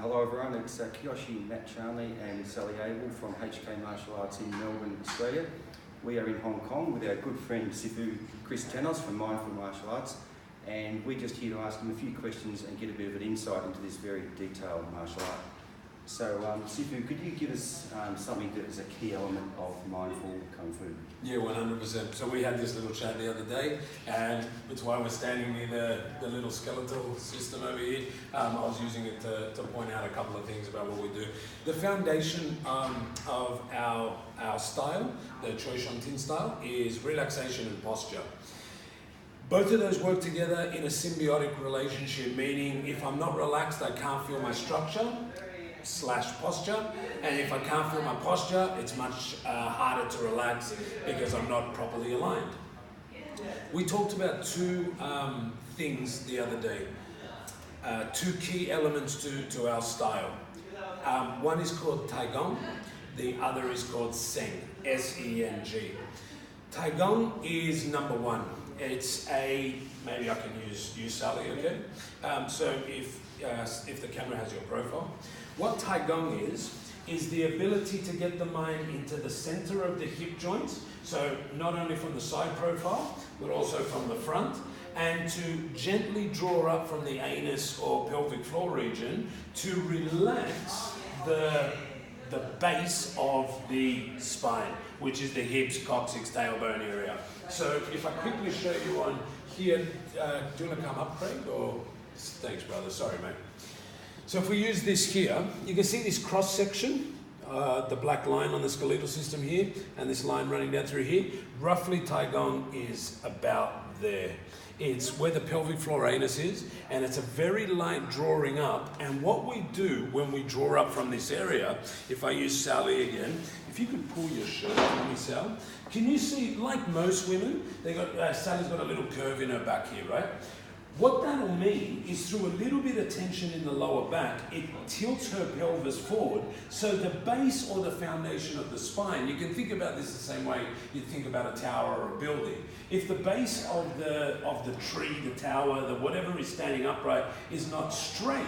Hello everyone, it's Kiyoshi, Matt Charnley and Sally Abel from HK Martial Arts in Melbourne, Australia. We are in Hong Kong with our good friend Sifu Chris Janos from Mindful Martial Arts, and we're just here to ask him a few questions and get a bit of an insight into this very detailed martial art. So Sifu, could you give us something that is a key element of Mindful Kung Fu? Yeah, 100%. So we had this little chat the other day, and it's why we're standing near the little skeletal system over here. I was using it to point out a couple of things about what we do. The foundation of our style, the Choi Shun Tin style, is relaxation and posture. Both of those work together in a symbiotic relationship, meaning if I'm not relaxed, I can't feel my structure / posture, and if I can't feel my posture, it's much harder to relax because I'm not properly aligned. We talked about two things the other day, two key elements to our style. One is called Taigong, the other is called Seng, S-E-N-G. Taigong is number one. It's maybe I can use Sally, okay? So if the camera has your profile. What Taigong is the ability to get the mind into the center of the hip joints, so not only from the side profile, but also from the front, and to gently draw up from the anus or pelvic floor region to relax the base of the spine, which is the hips, coccyx, tailbone area. So if I quickly show you on here, do you want to come up, Craig? Or thanks, brother. Sorry, mate. So if we use this here, you can see this cross section, the black line on the skeletal system here, and this line running down through here. Roughly, Taigong is about there. It's where the pelvic floor anus is, and it's a very light drawing up. And what we do when we draw up from this area, if I use Sally again, if you could pull your shirt for me, Sal, can you see, like most women, Sally's got a little curve in her back here, right? What that'll mean is through a little bit of tension in the lower back, it tilts her pelvis forward. So the base or the foundation of the spine, you can think about this the same way you think about a tower or a building. If the base of the tree, the tower, the whatever is standing upright is not straight,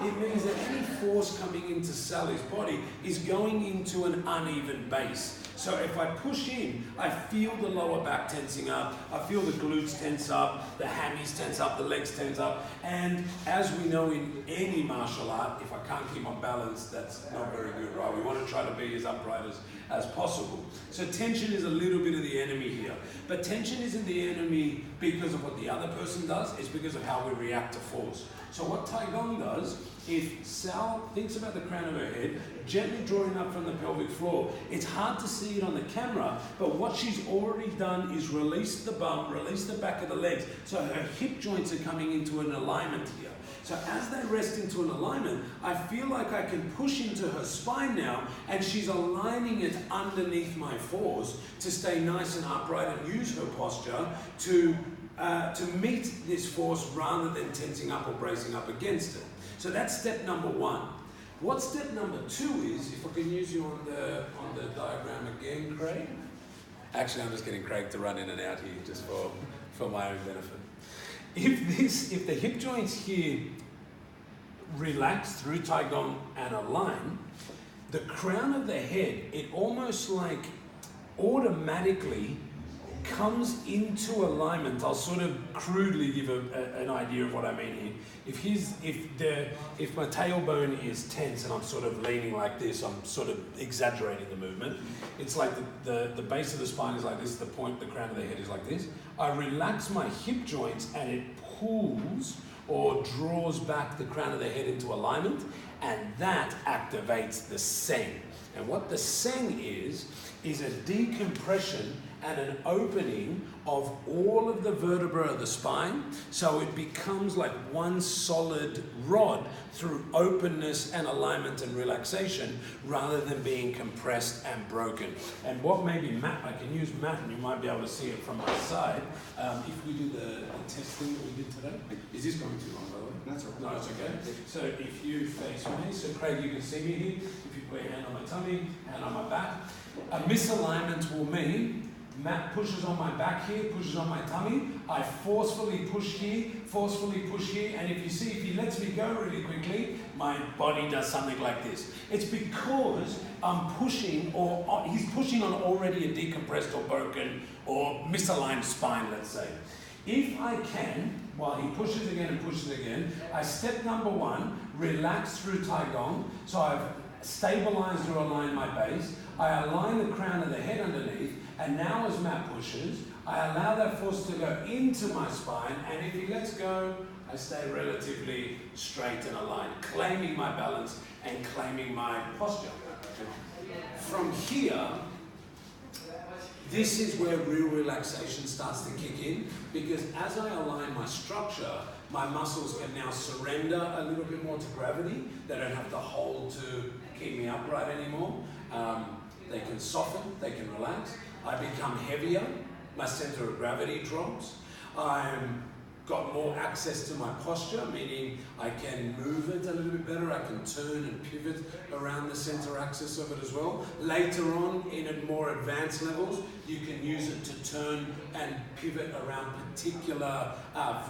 it means that any force coming into Sally's body is going into an uneven base. So if I push in, I feel the lower back tensing up, I feel the glutes tense up, the hammies tense up, the legs tense up, and as we know in any martial art, if I can't keep my balance, that's not very good, right? We want to try to be as upright as possible. So tension is a little bit of the enemy here. But tension isn't the enemy because of what the other person does, it's because of how we react to force. So what Taigong does, if Sal thinks about the crown of her head, gently drawing up from the pelvic floor, it's hard to see it on the camera, but what she's already done is release the bum, release the back of the legs, so her hip joints are coming into an alignment here. So as they rest into an alignment, I feel like I can push into her spine now, and she's aligning it underneath my force to stay nice and upright and use her posture to meet this force rather than tensing up or bracing up against it. So that's step number one. What step number two is, if I can use you on the diagram again, Craig. Actually, I'm just getting Craig to run in and out here just for my own benefit. If the hip joints here relax through Taigong and align, the crown of the head, it almost like automatically comes into alignment. I'll sort of crudely give an idea of what I mean here. If my tailbone is tense and I'm sort of leaning like this, I'm sort of exaggerating the movement. It's like the base of the spine is like this, the crown of the head is like this. I relax my hip joints and it pulls or draws back the crown of the head into alignment, and that activates the Seng. And what the Seng is a decompression and an opening of all of the vertebrae of the spine, so it becomes like one solid rod through openness and alignment and relaxation rather than being compressed and broken. And what maybe Matt, I can use Matt and you might be able to see it from my side. If we do the testing that we did today, is this going too long by the way? That's all right. No, it's okay. So if you face me, so Craig, you can see me here. If you put your hand on my tummy, hand on my back, a misalignment will mean Matt pushes on my back here, pushes on my tummy. I forcefully push here, and if you see, if he lets me go really quickly, my body does something like this. It's because I'm pushing, or he's pushing on already a decompressed or broken or misaligned spine, let's say. If I can, while he pushes again and pushes again, I step number one, relax through Tai Gong. So I've stabilized or aligned my base. I align the crown of the head underneath, and now as Matt pushes, I allow that force to go into my spine, and if he lets go, I stay relatively straight and aligned, claiming my balance and claiming my posture. From here, this is where real relaxation starts to kick in, because as I align my structure, my muscles can now surrender a little bit more to gravity. They don't have to hold to keep me upright anymore. They can soften, they can relax. I become heavier, my center of gravity drops. I've got more access to my posture, meaning I can move it a little bit better. I can turn and pivot around the center axis of it as well. Later on, in more advanced levels, you can use it to turn and pivot around particular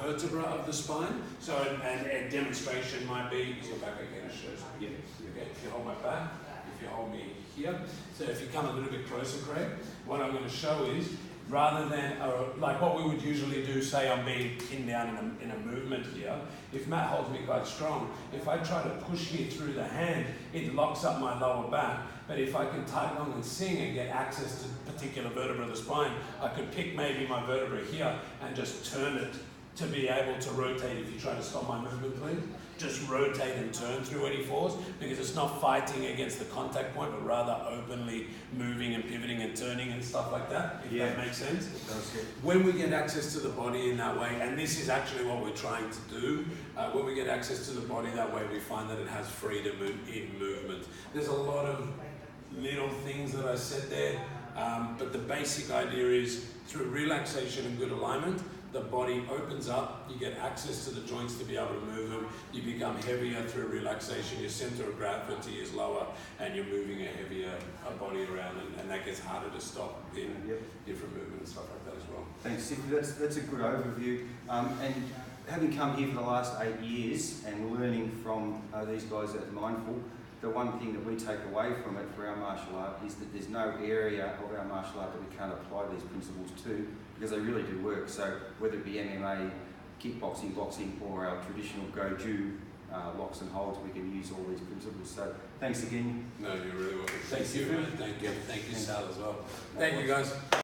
vertebra of the spine. So a demonstration might be, is your back okay to show? Yeah. Okay. If you hold my back, if you hold me here. So if you come a little bit closer, Craig, what I'm going to show is, rather than, like what we would usually do, say I'm being pinned down in a movement here, if Matt holds me quite strong, if I try to push here through the hand, it locks up my lower back. But if I can Tai Gong and sing and get access to particular vertebra of the spine, I could pick maybe my vertebra here and just turn it to be able to rotate. If you try to stop my movement, please. Just rotate and turn through any force, because it's not fighting against the contact point, but rather openly moving and pivoting and turning and stuff like that, if that makes sense. When we get access to the body in that way, and this is actually what we're trying to do, when we get access to the body that way, we find that it has freedom in movement. There's a lot of little things that I said there, but the basic idea is through relaxation and good alignment, the body opens up, you get access to the joints to be able to move them, you become heavier through relaxation, your center of gravity is lower, and you're moving a heavier body around, and that gets harder to stop in different movements and stuff like that as well. Thanks, Sifu. That's a good overview. And having come here for the last 8 years and learning from these guys at Mindful, the one thing that we take away from it for our martial art is that there's no area of our martial art that we can't apply these principles to, because they really do work. So whether it be MMA, kickboxing, boxing, or our traditional Goju locks and holds, we can use all these principles. So thanks again. No, you're really welcome. Thank you, man. Thank you, Sal, as well. Thank you, guys.